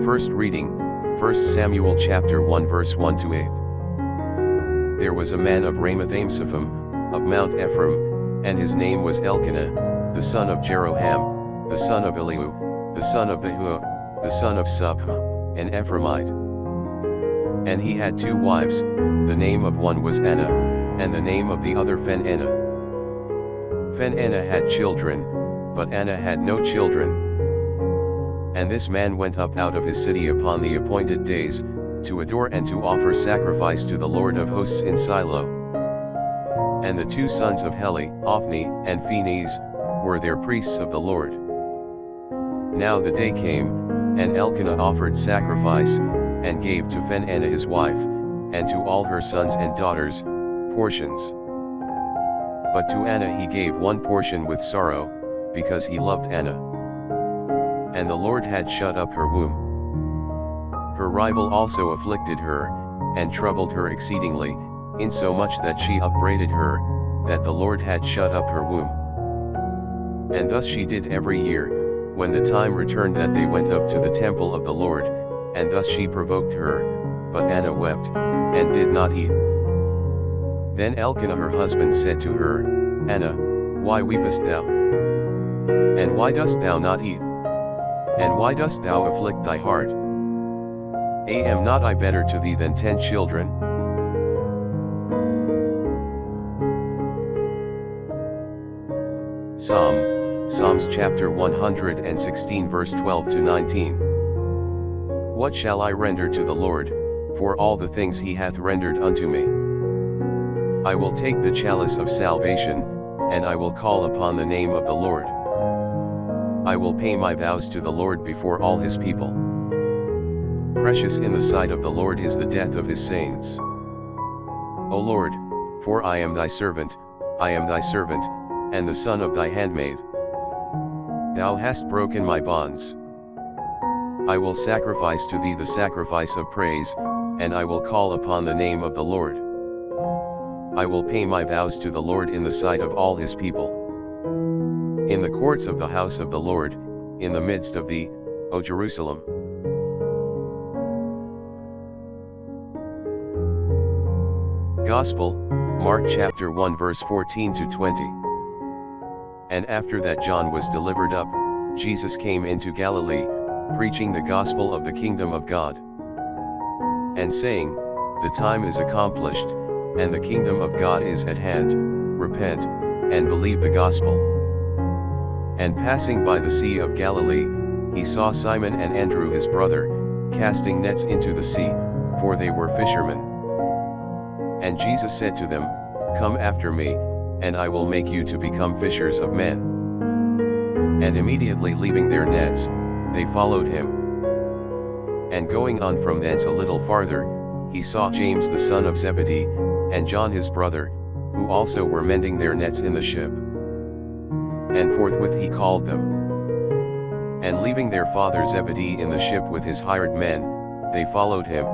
First reading, 1 Samuel chapter 1 verse 1 to 8. There was a man of Ramathaimsophim, of Mount Ephraim, and his name was Elcana, the son of Jeroham, the son of Eliu, the son of Thohu, the son of Suph, an Ephraimite. And he had two wives, the name of one was Anna, and the name of the other Phenenna. Phenenna had children, but Anna had no children. And this man went up out of his city upon the appointed days, to adore and to offer sacrifice to the Lord of hosts in Shiloh. And the two sons of Heli, Ophni and Phinees, were their priests of the Lord. Now the day came, and Elcana offered sacrifice, and gave to Phenenna his wife, and to all her sons and daughters, portions. But to Anna he gave one portion with sorrow, because he loved Anna. And the Lord had shut up her womb. Her rival also afflicted her, and troubled her exceedingly, insomuch that she upbraided her, that the Lord had shut up her womb. And thus she did every year, when the time returned that they went up to the temple of the Lord, and thus she provoked her, but Anna wept, and did not eat. Then Elcana her husband said to her, Anna, why weepest thou? And why dost thou not eat? And why dost thou afflict thy heart? Am not I better to thee than 10 children? Psalms chapter 116 verse 12 to 19. What shall I render to the Lord, for all the things he hath rendered unto me? I will take the chalice of salvation, and I will call upon the name of the Lord. I will pay my vows to the Lord before all his people. Precious in the sight of the Lord is the death of his saints. O Lord, for I am thy servant, and the son of thy handmaid. Thou hast broken my bonds. I will sacrifice to thee the sacrifice of praise, and I will call upon the name of the Lord. I will pay my vows to the Lord in the sight of all his people. In the courts of the house of the Lord, in the midst of thee, O Jerusalem. Gospel, Mark chapter 1 verse 14 to 20. And after that John was delivered up, Jesus came into Galilee, preaching the gospel of the kingdom of God, and saying, the time is accomplished, and the kingdom of God is at hand, repent, and believe the gospel. And passing by the sea of Galilee, he saw Simon and Andrew his brother, casting nets into the sea, for they were fishermen. And Jesus said to them, Come after me, and I will make you to become fishers of men. And immediately leaving their nets, they followed him. And going on from thence a little farther, he saw James the son of Zebedee, and John his brother, who also were mending their nets in the ship. And forthwith he called them. And leaving their father Zebedee in the ship with his hired men, they followed him.